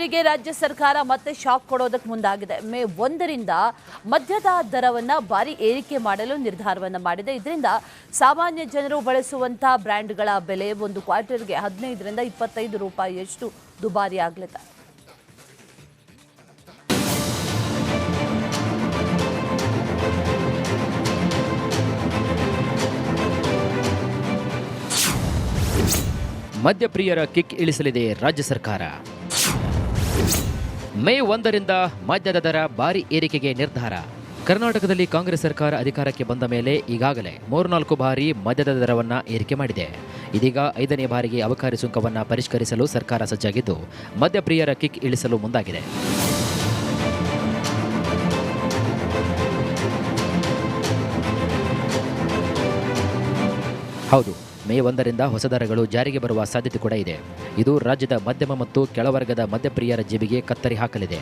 ಜನರಿಗೆ ರಾಜ್ಯ ಸರ್ಕಾರ ಮತ್ತೆ ಶಾಕ್ ಕೊಡೋದಕ್ಕೆ ಮುಂದಾಗಿದೆ. ಮೇ 1ರಿಂದ ಮದ್ಯದ ದರವನ್ನು ಭಾರಿ ಏರಿಕೆ ಮಾಡಲು ನಿರ್ಧಾರವನ್ನು ಮಾಡಿದೆ. ಇದರಿಂದ ಸಾಮಾನ್ಯ ಜನರು ಬಳಸುವಂತಹ ಬ್ರ್ಯಾಂಡ್ಗಳ ಬೆಲೆ ಒಂದು ಕ್ವಾರ್ಟರ್ಗೆ 15ರಿಂದ 25 ರೂಪಾಯಿಯಷ್ಟು ದುಬಾರಿ ಆಗಲಿದೆ. ಮದ್ಯಪ್ರಿಯರ ಕಿಕ್ ಇಳಿಸಲಿದೆ ರಾಜ್ಯ ಸರ್ಕಾರ. ಮೇ 1ರಿಂದ ಮದ್ಯದ ದರ ಭಾರಿ ಏರಿಕೆಗೆ ನಿರ್ಧಾರ. ಕರ್ನಾಟಕದಲ್ಲಿ ಕಾಂಗ್ರೆಸ್ ಸರ್ಕಾರ ಅಧಿಕಾರಕ್ಕೆ ಬಂದ ಮೇಲೆ ಈಗಾಗಲೇ 3-4 ಬಾರಿ ಮದ್ಯದ ದರವನ್ನು ಏರಿಕೆ ಮಾಡಿದೆ. ಇದೀಗ 5ನೇ ಬಾರಿಗೆ ಅಬಕಾರಿ ಸುಂಕವನ್ನು ಪರಿಷ್ಕರಿಸಲು ಸರ್ಕಾರ ಸಜ್ಜಾಗಿದ್ದು ಮದ್ಯಪ್ರಿಯರ ಕಿಕ್ ಇಳಿಸಲು ಮುಂದಾಗಿದೆ. ಹೌದು, ಮೇ 1ರಿಂದ ಹೊಸ ದರಗಳು ಜಾರಿಗೆ ಬರುವ ಸಾಧ್ಯತೆ ಕೂಡ ಇದೆ. ಇದು ರಾಜ್ಯದ ಮಧ್ಯಮ ಮತ್ತು ಕೆಳವರ್ಗದ ಮದ್ಯಪ್ರಿಯರ ಜೇಬಿಗೆ ಕತ್ತರಿ ಹಾಕಲಿದೆ.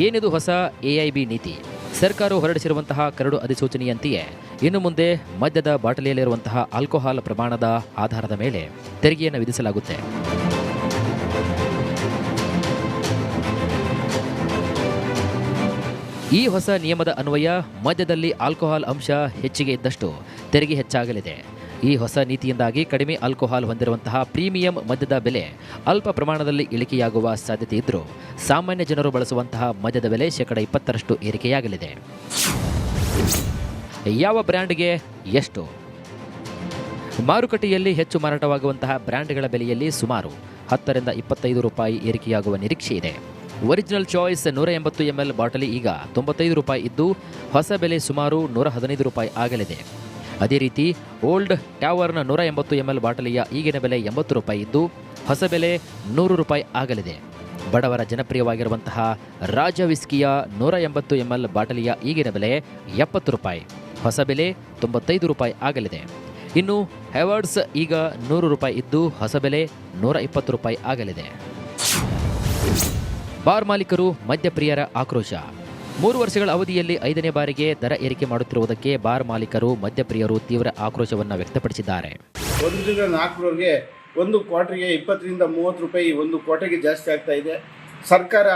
ಏನಿದು ಹೊಸ ಎಐಬಿ ನೀತಿ? ಸರ್ಕಾರ ಹೊರಡಿಸಿರುವಂತಹ ಕರಡು ಅಧಿಸೂಚನೆಯಂತೆಯೇ ಇನ್ನು ಮುಂದೆ ಮದ್ಯದ ಬಾಟಲಿಯಲ್ಲಿರುವಂತಹ ಆಲ್ಕೋಹಾಲ್ ಪ್ರಮಾಣದ ಆಧಾರದ ಮೇಲೆ ತೆರಿಗೆಯನ್ನು ವಿಧಿಸಲಾಗುತ್ತೆ. ಈ ಹೊಸ ನಿಯಮದ ಅನ್ವಯ ಮದ್ಯದಲ್ಲಿ ಆಲ್ಕೋಹಾಲ್ ಅಂಶ ಹೆಚ್ಚಿಗೆ ಇದ್ದಷ್ಟು ತೆರಿಗೆ ಹೆಚ್ಚಾಗಲಿದೆ. ಈ ಹೊಸ ನೀತಿಯಿಂದಾಗಿ ಕಡಿಮೆ ಆಲ್ಕೋಹಾಲ್ ಹೊಂದಿರುವಂತಹ ಪ್ರೀಮಿಯಂ ಮದ್ಯದ ಬೆಲೆ ಅಲ್ಪ ಪ್ರಮಾಣದಲ್ಲಿ ಇಳಿಕೆಯಾಗುವ ಸಾಧ್ಯತೆ ಇದ್ದರೂ ಸಾಮಾನ್ಯ ಜನರು ಬಳಸುವಂತಹ ಮದ್ಯದ ಬೆಲೆ 20% ಏರಿಕೆಯಾಗಲಿದೆ. ಯಾವ ಬ್ರ್ಯಾಂಡ್ಗೆ ಎಷ್ಟು? ಮಾರುಕಟ್ಟೆಯಲ್ಲಿ ಹೆಚ್ಚು ಮಾರಾಟವಾಗುವಂತಹ ಬ್ರ್ಯಾಂಡ್ಗಳ ಬೆಲೆಯಲ್ಲಿ ಸುಮಾರು 10ರಿಂದ 25 ರೂಪಾಯಿ ಏರಿಕೆಯಾಗುವ ನಿರೀಕ್ಷೆ ಇದೆ. ಒರಿಜಿನಲ್ ಚಾಯ್ಸ್ 180 ml ಬಾಟಲಿ ಈಗ 95 ರೂಪಾಯಿ ಇದ್ದು ಹೊಸ ಬೆಲೆ ಸುಮಾರು 115 ರೂಪಾಯಿ ಆಗಲಿದೆ. ಅದೇ ರೀತಿ ಓಲ್ಡ್ ಟ್ಯಾವರ್ನ 180 ml ಬಾಟಲಿಯ ಈಗಿನ ಬೆಲೆ 80 ರೂಪಾಯಿ ಇದ್ದು ಹೊಸ ಬೆಲೆ 100 ರೂಪಾಯಿ ಆಗಲಿದೆ. ಬಡವರ ಜನಪ್ರಿಯವಾಗಿರುವಂತಹ ರಾಜ ವಿಸ್ಕಿಯ 180 ml ಬಾಟಲಿಯ ಈಗಿನ ಬೆಲೆ 70 ರೂಪಾಯಿ, ಹೊಸ ಬೆಲೆ 95 ರೂಪಾಯಿ ಆಗಲಿದೆ. ಇನ್ನು ಹೆವರ್ಡ್ಸ್ ಈಗ 100 ರೂಪಾಯಿ ಇದ್ದು ಹೊಸ ಬೆಲೆ 120 ರೂಪಾಯಿ ಆಗಲಿದೆ. ಬಾರ್ ಮಾಲೀಕರು ಮದ್ಯಪ್ರಿಯರ ಆಕ್ರೋಶ. 3 ವರ್ಷಗಳ ಅವಧಿಯಲ್ಲಿ 5ನೇ ಬಾರಿಗೆ ದರ ಏರಿಕೆ ಮಾಡುತ್ತಿರುವುದಕ್ಕೆ ಬಾರ್ ಮಾಲೀಕರು ಮದ್ಯಪ್ರಿಯರು ತೀವ್ರ ಆಕ್ರೋಶವನ್ನು ವ್ಯಕ್ತಪಡಿಸಿದ್ದಾರೆ. 1ರಿಂದ 4ರವರೆಗೆ ಒಂದು ಕ್ವಾರ್ಟರ್ಗೆ 20ರಿಂದ 30 ರೂಪಾಯಿ ಒಂದು ಕ್ವಾರ್ಟರ್ಗೆ ಜಾಸ್ತಿ ಆಗ್ತಾ ಇದೆ. ಸರ್ಕಾರ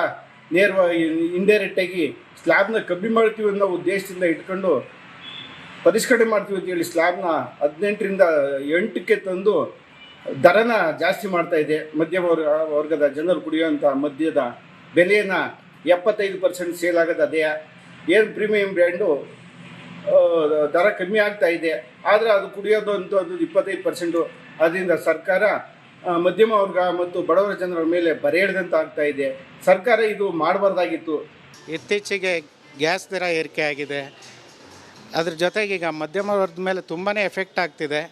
ನೇರವಾಗಿ ಇಂಡೈರೆಕ್ಟಾಗಿ ಸ್ಲ್ಯಾಬ್ನ ಕಮ್ಮಿ ಮಾಡ್ತೀವಿ ಅನ್ನೋ ಉದ್ದೇಶದಿಂದ ಇಟ್ಕೊಂಡು ಪರಿಷ್ಕರಣೆ ಮಾಡ್ತೀವಿ ಅಂತೇಳಿ ಸ್ಲ್ಯಾಬ್ನ 18ರಿಂದ 8ಕ್ಕೆ ತಂದು ದರನ ಜಾಸ್ತಿ ಮಾಡ್ತಾ ಇದೆ. ಮಧ್ಯಮ ವರ್ಗದ ಜನರು ಕುಡಿಯುವಂಥ ಮದ್ಯದ ಬೆಲೆಯನ್ನು 75% ಸೇಲ್ ಆಗೋದು ಅದೇ. ಏನು ಪ್ರೀಮಿಯಂ ಬ್ರ್ಯಾಂಡು ದರ ಕಮ್ಮಿ ಆಗ್ತಾ ಇದೆ, ಆದರೆ ಅದು ಕುಡಿಯೋದು ಅಂತೂ ಅದು 25%. ಅದರಿಂದ ಸರ್ಕಾರ ಮಧ್ಯಮ ವರ್ಗ ಮತ್ತು ಬಡವರ ಜನರ ಮೇಲೆ ಬರೆ ಹಿಡಿದಂತ ಆಗ್ತಾ ಇದೆ. ಸರ್ಕಾರ ಇದು ಮಾಡಬಾರ್ದಾಗಿತ್ತು. ಇತ್ತೀಚೆಗೆ ಗ್ಯಾಸ್ ದರ ಏರಿಕೆ ಆಗಿದೆ. ಅದ್ರ ಜೊತೆಗೆ ಈಗ ಮಧ್ಯಮ ವರ್ಗದ ಮೇಲೆ ತುಂಬಾ ಎಫೆಕ್ಟ್ ಆಗ್ತಿದೆ.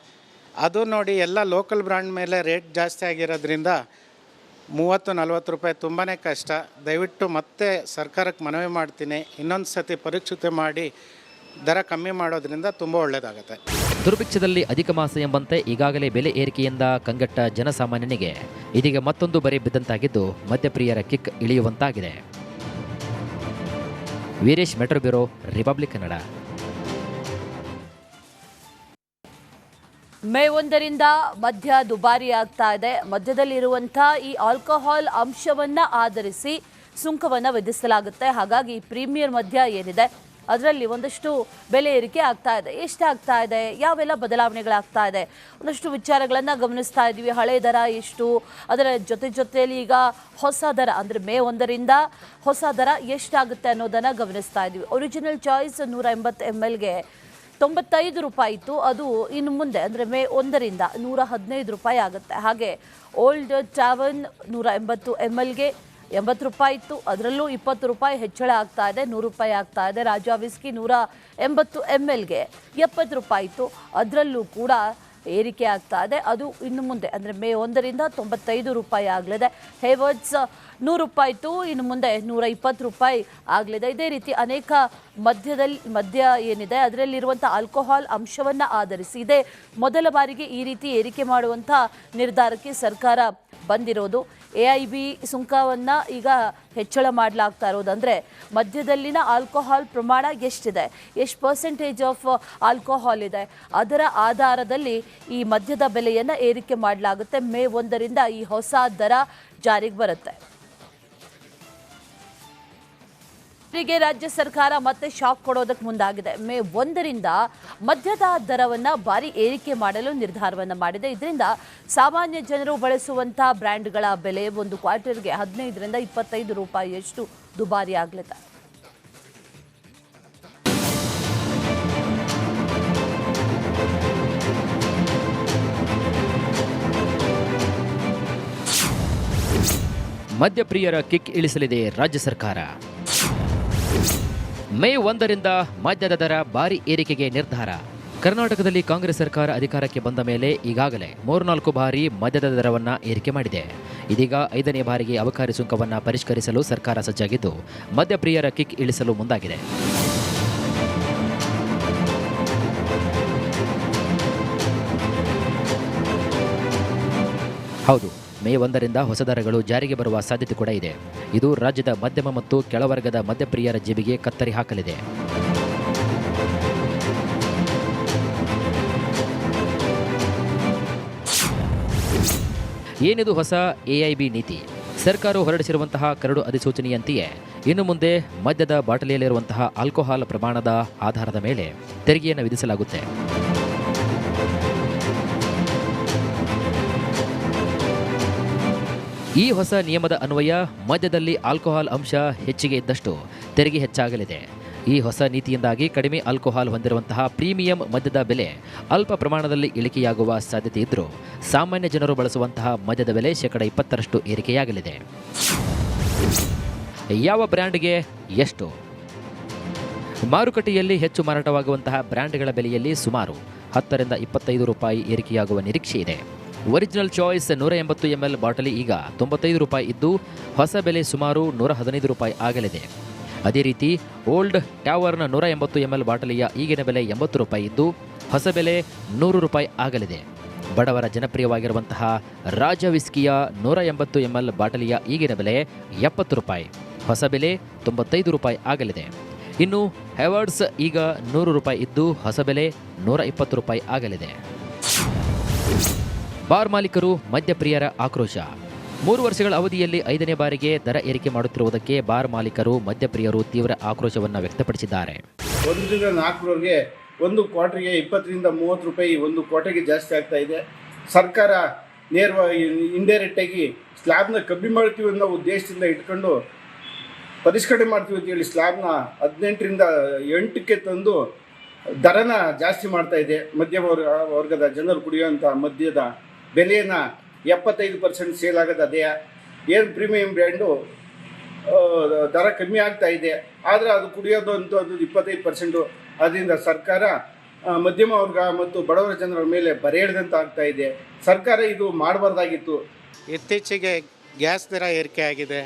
ಅದು ನೋಡಿ ಎಲ್ಲ ಲೋಕಲ್ ಬ್ರ್ಯಾಂಡ್ ಮೇಲೆ ರೇಟ್ ಜಾಸ್ತಿ ಆಗಿರೋದ್ರಿಂದ 30-40 ರೂಪಾಯಿ ತುಂಬಾ ಕಷ್ಟ. ದಯವಿಟ್ಟು ಮತ್ತೆ ಸರ್ಕಾರಕ್ಕೆ ಮನವಿ ಮಾಡ್ತೀನಿ, ಇನ್ನೊಂದು ಸತಿ ಪರೀಕ್ಷೆ ಮಾಡಿ ದರ ಕಮ್ಮಿ ಮಾಡೋದ್ರಿಂದ ತುಂಬ ಒಳ್ಳೆಯದಾಗುತ್ತೆ. ದುರ್ಭಿಕ್ಷದಲ್ಲಿ ಅಧಿಕ ಮಾಸ ಎಂಬಂತೆ ಈಗಾಗಲೇ ಬೆಲೆ ಏರಿಕೆಯಿಂದ ಕಂಗೆಟ್ಟ ಜನಸಾಮಾನ್ಯನಿಗೆ ಇದೀಗ ಮತ್ತೊಂದು ಬರೆ ಬಿದ್ದಂತಾಗಿದ್ದು ಮದ್ಯಪ್ರಿಯರ ಕಿಕ್ ಇಳಿಯುವಂತಾಗಿದೆ. Veeresh, metro bureau, republic Kannada. May 1ರಿಂದ ಮದ್ಯ ದುಬಾರಿ ಆಗ್ತಾ ಇದೆ. ಮದ್ಯದಲ್ಲಿರುವಂಥ ಈ ಆಲ್ಕೋಹಾಲ್ ಅಂಶವನ್ನು ಆಧರಿಸಿ ಸುಂಕವನ್ನು ವಿಧಿಸಲಾಗುತ್ತೆ. ಹಾಗಾಗಿ ಪ್ರೀಮಿಯರ್ ಮದ್ಯ ಏನಿದೆ ಅದರಲ್ಲಿ ಒಂದಷ್ಟು ಬೆಲೆ ಏರಿಕೆ ಆಗ್ತಾ ಇದೆ. ಎಷ್ಟಾಗ್ತಾ ಇದೆ, ಯಾವೆಲ್ಲ ಬದಲಾವಣೆಗಳಾಗ್ತಾ ಇದೆ, ಒಂದಷ್ಟು ವಿಚಾರಗಳನ್ನು ಗಮನಿಸ್ತಾ ಇದ್ದೀವಿ. ಹಳೆ ದರ ಎಷ್ಟು, ಅದರ ಜೊತೆಯಲ್ಲಿ ಈಗ ಹೊಸ ದರ ಅಂದರೆ ಮೇ 1ರಿಂದ ಹೊಸ ದರ ಎಷ್ಟಾಗುತ್ತೆ ಅನ್ನೋದನ್ನು ಗಮನಿಸ್ತಾ ಇದ್ದೀವಿ. ಒರಿಜಿನಲ್ ಚಾಯ್ಸ್ 180 mlಗೆ 95 ರೂಪಾಯಿ ಇತ್ತು, ಅದು ಇನ್ನು ಮುಂದೆ ಅಂದರೆ ಮೇ 1ರಿಂದ 115 ರೂಪಾಯಿ ಆಗುತ್ತೆ. ಹಾಗೆ ಓಲ್ಡ್ ಟ್ಯಾವರ್ನ್ 180 mlಗೆ 80 ರೂಪಾಯಿ ಇತ್ತು, ಅದರಲ್ಲೂ 20 ರೂಪಾಯಿ ಹೆಚ್ಚಳ ಆಗ್ತಾ ಇದೆ, 100 ರೂಪಾಯಿ ಆಗ್ತಾ ಇದೆ. ರಾಜಾ ವಿಸ್ಕಿ 180 mlಗೆ 70 ರೂಪಾಯಿ ಇತ್ತು, ಅದರಲ್ಲೂ ಕೂಡ ಏರಿಕೆ ಆಗ್ತಾ ಇದೆ. ಅದು ಇನ್ನು ಮುಂದೆ ಅಂದರೆ ಮೇ 1ರಿಂದ 95 ರೂಪಾಯಿ ಆಗಲಿದೆ. ಹೇವರ್ಡ್ಸ್ 100 ರೂಪಾಯಿ ಇತ್ತು, ಇನ್ನು ಮುಂದೆ 120 ರೂಪಾಯಿ ಆಗಲಿದೆ. ಇದೇ ರೀತಿ ಅನೇಕ ಮದ್ಯ ಏನಿದೆ ಅದರಲ್ಲಿರುವಂಥ ಆಲ್ಕೋಹಾಲ್ ಅಂಶವನ್ನು ಆಧರಿಸಿ ಇದೇ ಮೊದಲ ಬಾರಿಗೆ ಈ ರೀತಿ ಏರಿಕೆ ಮಾಡುವಂಥ ನಿರ್ಧಾರಕ್ಕೆ ಸರ್ಕಾರ ಬಂದಿರೋದು. AIB ಸುಂಕವನ್ನು ಈಗ ಹೆಚ್ಚಳ ಮಾಡಲಾಗ್ತಾ ಇರೋದು. ಅಂದರೆ ಮದ್ಯದಲ್ಲಿನ ಆಲ್ಕೋಹಾಲ್ ಪ್ರಮಾಣ ಎಷ್ಟಿದೆ, ಎಷ್ಟು ಪರ್ಸೆಂಟೇಜ್ ಆಫ್ ಆಲ್ಕೋಹಾಲ್ ಇದೆ, ಅದರ ಆಧಾರದಲ್ಲಿ ಈ ಮದ್ಯದ ಬೆಲೆಯನ್ನು ಏರಿಕೆ ಮಾಡಲಾಗುತ್ತೆ. ಮೇ 1ರಿಂದ ಈ ಹೊಸ ದರ ಜಾರಿಗೆ ಬರುತ್ತೆ. ರಿಗೆ ರಾಜ್ಯ ಸರ್ಕಾರ ಮತ್ತೆ ಶಾಕ್ ಕೊಡೋದಕ್ಕೆ ಮುಂದಾಗಿದೆ. ಮೇ 1ರಿಂದ ಮದ್ಯದ ದರವನ್ನು ಭಾರಿ ಏರಿಕೆ ಮಾಡಲು ನಿರ್ಧಾರವನ್ನು ಮಾಡಿದೆ. ಇದರಿಂದ ಸಾಮಾನ್ಯ ಜನರು ಬಳಸುವಂತಹ ಬ್ರ್ಯಾಂಡ್ಗಳ ಬೆಲೆ ಒಂದು ಕ್ವಾರ್ಟರ್ಗೆ 15ರಿಂದ 25 ರೂಪಾಯಿಯಷ್ಟು ದುಬಾರಿ ಆಗಲಿದೆ. ಮದ್ಯಪ್ರಿಯರ ಕಿಕ್ ಇಳಿಸಲಿದೆ ರಾಜ್ಯ ಸರ್ಕಾರ. ಮೇ 1ರಿಂದ ಮದ್ಯದ ದರ ಭಾರಿ ಏರಿಕೆಗೆ ನಿರ್ಧಾರ. ಕರ್ನಾಟಕದಲ್ಲಿ ಕಾಂಗ್ರೆಸ್ ಸರ್ಕಾರ ಅಧಿಕಾರಕ್ಕೆ ಬಂದ ಮೇಲೆ ಈಗಾಗಲೇ 3-4 ಬಾರಿ ಮದ್ಯದ ದರವನ್ನು ಏರಿಕೆ ಮಾಡಿದೆ. ಇದೀಗ 5ನೇ ಬಾರಿಗೆ ಅಬಕಾರಿ ಸುಂಕವನ್ನು ಪರಿಷ್ಕರಿಸಲು ಸರ್ಕಾರ ಸಜ್ಜಾಗಿದ್ದು ಮದ್ಯಪ್ರಿಯರ ಕಿಕ್ ಇಳಿಸಲು ಮುಂದಾಗಿದೆ. ಹೌದು, ಮೇ 1ರಿಂದ ಹೊಸ ದರಗಳು ಜಾರಿಗೆ ಬರುವ ಸಾಧ್ಯತೆ ಕೂಡ ಇದೆ. ಇದು ರಾಜ್ಯದ ಮಧ್ಯಮ ಮತ್ತು ಕೆಳವರ್ಗದ ಮದ್ಯಪ್ರಿಯರ ಜೇಬಿಗೆ ಕತ್ತರಿ ಹಾಕಲಿದೆ. ಏನಿದು ಹೊಸ AIB ನೀತಿ? ಸರ್ಕಾರವು ಹೊರಡಿಸಿರುವಂತಹ ಕರಡು ಅಧಿಸೂಚನೆಯಂತೆಯೇ ಇನ್ನು ಮುಂದೆ ಮದ್ಯದ ಬಾಟಲಿಯಲ್ಲಿರುವಂತಹ ಆಲ್ಕೋಹಾಲ್ ಪ್ರಮಾಣದ ಆಧಾರದ ಮೇಲೆ ತೆರಿಗೆಯನ್ನು ವಿಧಿಸಲಾಗುತ್ತೆ. ಈ ಹೊಸ ನಿಯಮದ ಅನ್ವಯ ಮದ್ಯದಲ್ಲಿ ಆಲ್ಕೋಹಾಲ್ ಅಂಶ ಹೆಚ್ಚಿಗೆ ಇದ್ದಷ್ಟು ತೆರಿಗೆ ಹೆಚ್ಚಾಗಲಿದೆ. ಈ ಹೊಸ ನೀತಿಯಿಂದಾಗಿ ಕಡಿಮೆ ಆಲ್ಕೋಹಾಲ್ ಹೊಂದಿರುವಂತಹ ಪ್ರೀಮಿಯಂ ಮದ್ಯದ ಬೆಲೆ ಅಲ್ಪ ಪ್ರಮಾಣದಲ್ಲಿ ಇಳಿಕೆಯಾಗುವ ಸಾಧ್ಯತೆ ಇದ್ದರೂ ಸಾಮಾನ್ಯ ಜನರು ಬಳಸುವಂತಹ ಮದ್ಯದ ಬೆಲೆ 20% ಏರಿಕೆಯಾಗಲಿದೆ. ಯಾವ ಬ್ರ್ಯಾಂಡ್ಗೆ ಎಷ್ಟು? ಮಾರುಕಟ್ಟೆಯಲ್ಲಿ ಹೆಚ್ಚು ಮಾರಾಟವಾಗುವಂತಹ ಬ್ರ್ಯಾಂಡ್ಗಳ ಬೆಲೆಯಲ್ಲಿ ಸುಮಾರು 10ರಿಂದ 25 ರೂಪಾಯಿ ಏರಿಕೆಯಾಗುವ ನಿರೀಕ್ಷೆ ಇದೆ. ಒರಿಜಿನಲ್ ಚಾಯ್ಸ್ 180 ml ಬಾಟಲಿ ಈಗ 95 ರೂಪಾಯಿ ಇದ್ದು ಹೊಸ ಬೆಲೆ ಸುಮಾರು 115 ರೂಪಾಯಿ ಆಗಲಿದೆ. ಅದೇ ರೀತಿ ಓಲ್ಡ್ ಟ್ಯಾವರ್ನ 180 ml ಬಾಟಲಿಯ ಈಗಿನ ಬೆಲೆ 80 ರೂಪಾಯಿ ಇದ್ದು ಹೊಸ ಬೆಲೆ 100 ರೂಪಾಯಿ ಆಗಲಿದೆ. ಬಡವರ ಜನಪ್ರಿಯವಾಗಿರುವಂತಹ ರಾಜ ವಿಸ್ಕಿಯ 180 ml ಬಾಟಲಿಯ ಈಗಿನ ಬೆಲೆ 70 ರೂಪಾಯಿ, ಹೊಸ ಬೆಲೆ 95 ರೂಪಾಯಿ ಆಗಲಿದೆ. ಇನ್ನು ಹೆವರ್ಡ್ಸ್ ಈಗ 100 ರೂಪಾಯಿ ಇದ್ದು ಹೊಸ ಬೆಲೆ 120 ರೂಪಾಯಿ ಆಗಲಿದೆ. ಬಾರ್ ಮಾಲೀಕರು ಮದ್ಯಪ್ರಿಯರ ಆಕ್ರೋಶ. 3 ವರ್ಷಗಳ ಅವಧಿಯಲ್ಲಿ 5ನೇ ಬಾರಿಗೆ ದರ ಏರಿಕೆ ಮಾಡುತ್ತಿರುವುದಕ್ಕೆ ಬಾರ್ ಮಾಲೀಕರು ಮದ್ಯಪ್ರಿಯರು ತೀವ್ರ ಆಕ್ರೋಶವನ್ನು ವ್ಯಕ್ತಪಡಿಸಿದ್ದಾರೆ. 1ರಿಂದ 4ರವರೆಗೆ ಒಂದು ಕ್ವಾರ್ಟರ್ಗೆ 20ರಿಂದ 30 ರೂಪಾಯಿ ಒಂದು ಕ್ವಾರ್ಟರ್ಗೆ ಜಾಸ್ತಿ ಆಗ್ತಾ ಇದೆ. ಸರ್ಕಾರ ನೇರವಾಗಿ ಇಂಡೈರೆಕ್ಟಾಗಿ ಸ್ಲ್ಯಾಬ್ನ ಕಮ್ಮಿ ಮಾಡ್ತೀವಿ ಅನ್ನೋ ಉದ್ದೇಶದಿಂದ ಇಟ್ಕೊಂಡು ಪರಿಷ್ಕರಣೆ ಮಾಡ್ತೀವಿ ಅಂತೇಳಿ ಸ್ಲ್ಯಾಬ್ನ 18ರಿಂದ 8ಕ್ಕೆ ತಂದು ದರನ ಜಾಸ್ತಿ ಮಾಡ್ತಾ ಇದೆ. ಮಧ್ಯಮ ವರ್ಗದ ಜನರು ಕುಡಿಯುವಂಥ ಮದ್ಯದ ಬೆಲೆಯನ್ನು 75% ಸೇಲ್ ಆಗೋದು ಅದೇ. ಏನು ಪ್ರೀಮಿಯಂ ಬ್ರ್ಯಾಂಡು ದರ ಕಮ್ಮಿ ಆಗ್ತಾ ಇದೆ, ಆದರೆ ಅದು ಕುಡಿಯೋದು ಅಂತದ್ದು 25%. ಅದರಿಂದ ಸರ್ಕಾರ ಮಧ್ಯಮ ವರ್ಗ ಮತ್ತು ಬಡವರ ಜನರ ಮೇಲೆ ಬರೆ ಎಳೆದಂತ ಆಗ್ತಾ ಇದೆ. ಸರ್ಕಾರ ಇದು ಮಾಡಬಾರ್ದಾಗಿತ್ತು. ಇತ್ತೀಚೆಗೆ ಗ್ಯಾಸ್ ದರ ಏರಿಕೆ ಆಗಿದೆ.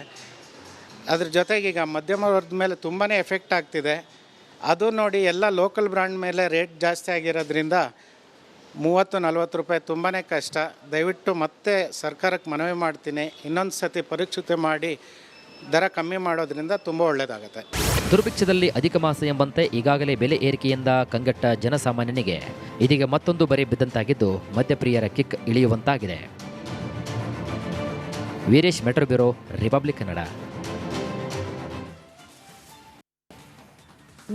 ಅದ್ರ ಜೊತೆಗೆ ಈಗ ಮಧ್ಯಮ ವರ್ಗದ ಮೇಲೆ ತುಂಬಾ ಎಫೆಕ್ಟ್ ಆಗ್ತಿದೆ. ಅದು ನೋಡಿ ಎಲ್ಲ ಲೋಕಲ್ ಬ್ರ್ಯಾಂಡ್ ಮೇಲೆ ರೇಟ್ ಜಾಸ್ತಿ ಆಗಿರೋದ್ರಿಂದ 30-40 ರೂಪಾಯಿ ತುಂಬಾ ಕಷ್ಟ. ದಯವಿಟ್ಟು ಮತ್ತೆ ಸರ್ಕಾರಕ್ಕೆ ಮನವಿ ಮಾಡ್ತೀನಿ, ಇನ್ನೊಂದು ಸತಿ ಪರೀಕ್ಷೆ ಮಾಡಿ ದರ ಕಮ್ಮಿ ಮಾಡೋದ್ರಿಂದ ತುಂಬ ಒಳ್ಳೆಯದಾಗುತ್ತೆ. ದುರ್ಭಿಕ್ಷದಲ್ಲಿ ಅಧಿಕ ಮಾಸ ಎಂಬಂತೆ ಈಗಾಗಲೇ ಬೆಲೆ ಏರಿಕೆಯಿಂದ ಕಂಗೆಟ್ಟ ಜನಸಾಮಾನ್ಯನಿಗೆ ಇದೀಗ ಮತ್ತೊಂದು ಬರೆ ಬಿದ್ದಂತಾಗಿದ್ದು ಮದ್ಯಪ್ರಿಯರ ಕಿಕ್ ಇಳಿಯುವಂತಾಗಿದೆ. Veeresh, metro bureau, republic Kannada.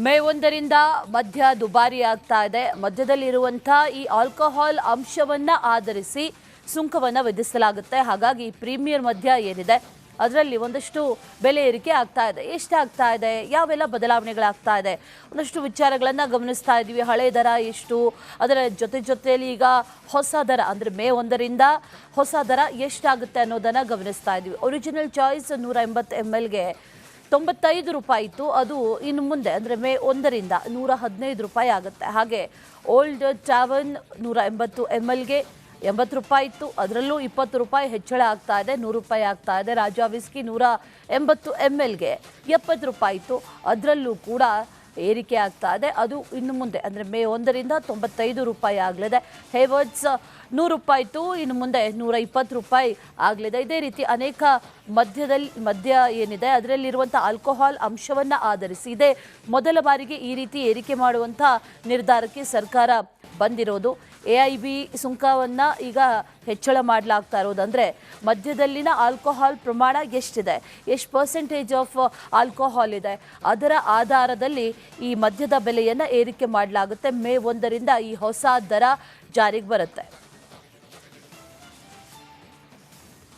May 1ರಿಂದ ಮದ್ಯ ದುಬಾರಿ ಆಗ್ತಾ ಇದೆ. ಮದ್ಯದಲ್ಲಿರುವಂಥ ಈ ಆಲ್ಕೋಹಾಲ್ ಅಂಶವನ್ನು ಆಧರಿಸಿ ಸುಂಕವನ್ನು ವಿಧಿಸಲಾಗುತ್ತೆ. ಹಾಗಾಗಿ ಪ್ರೀಮಿಯರ್ ಮದ್ಯ ಏನಿದೆ ಅದರಲ್ಲಿ ಒಂದಷ್ಟು ಬೆಲೆ ಏರಿಕೆ ಆಗ್ತಾ ಇದೆ. ಎಷ್ಟಾಗ್ತಾ ಇದೆ, ಯಾವೆಲ್ಲ ಬದಲಾವಣೆಗಳಾಗ್ತಾ ಇದೆ, ಒಂದಷ್ಟು ವಿಚಾರಗಳನ್ನು ಗಮನಿಸ್ತಾ ಇದ್ದೀವಿ. ಹಳೆ ದರ ಎಷ್ಟು, ಅದರ ಜೊತೆಯಲ್ಲಿ ಈಗ ಹೊಸ ದರ ಅಂದರೆ ಮೇ 1ರಿಂದ ಹೊಸ ದರ ಎಷ್ಟಾಗುತ್ತೆ ಅನ್ನೋದನ್ನು ಗಮನಿಸ್ತಾ ಇದ್ದೀವಿ. ಒರಿಜಿನಲ್ ಚಾಯ್ಸ್ 180 mlಗೆ 95 ರೂಪಾಯಿ ಇತ್ತು, ಅದು ಇನ್ನು ಮುಂದೆ ಅಂದರೆ ಮೇ 1ರಿಂದ 115 ರೂಪಾಯಿ ಆಗುತ್ತೆ. ಹಾಗೆ ಓಲ್ಡ್ ಟ್ಯಾವರ್ನ್ 180 mlಗೆ 80 ರೂಪಾಯಿ ಇತ್ತು, ಅದರಲ್ಲೂ 20 ರೂಪಾಯಿ ಹೆಚ್ಚಳ ಆಗ್ತಾ ಇದೆ, 100 ರೂಪಾಯಿ ಆಗ್ತಾ ಇದೆ. ರಾಜಾ ವಿಸ್ಕಿ 180 mlಗೆ 70 ರೂಪಾಯಿ ಇತ್ತು, ಅದರಲ್ಲೂ ಕೂಡ ಏರಿಕೆ ಆಗ್ತಾ ಇದೆ. ಅದು ಇನ್ನು ಮುಂದೆ ಅಂದರೆ ಮೇ 1ರಿಂದ 95 ರೂಪಾಯಿ ಆಗಲಿದೆ. ಹೇವರ್ಡ್ಸ್ 100 ರೂಪಾಯಿ ಇತ್ತು, ಇನ್ನು ಮುಂದೆ 120 ರೂಪಾಯಿ ಆಗಲಿದೆ. ಇದೇ ರೀತಿ ಅನೇಕ ಮದ್ಯ ಏನಿದೆ ಅದರಲ್ಲಿರುವಂಥ ಆಲ್ಕೋಹಾಲ್ ಅಂಶವನ್ನು ಆಧರಿಸಿ ಇದೇ ಮೊದಲ ಬಾರಿಗೆ ಈ ರೀತಿ ಏರಿಕೆ ಮಾಡುವಂಥ ನಿರ್ಧಾರಕ್ಕೆ ಸರ್ಕಾರ ಬಂದಿರೋದು. AIB ಸುಂಕವನ್ನು ಈಗ ಹೆಚ್ಚಳ ಮಾಡಲಾಗ್ತಾ ಇರೋದು. ಅಂದರೆ ಮದ್ಯದಲ್ಲಿನ ಆಲ್ಕೋಹಾಲ್ ಪ್ರಮಾಣ ಎಷ್ಟಿದೆ, ಎಷ್ಟು ಪರ್ಸೆಂಟೇಜ್ ಆಫ್ ಆಲ್ಕೋಹಾಲ್ ಇದೆ, ಅದರ ಆಧಾರದಲ್ಲಿ ಈ ಮದ್ಯದ ಬೆಲೆಯನ್ನು ಏರಿಕೆ ಮಾಡಲಾಗುತ್ತೆ. ಮೇ 1ರಿಂದ ಈ ಹೊಸ ದರ ಜಾರಿಗೆ ಬರುತ್ತೆ.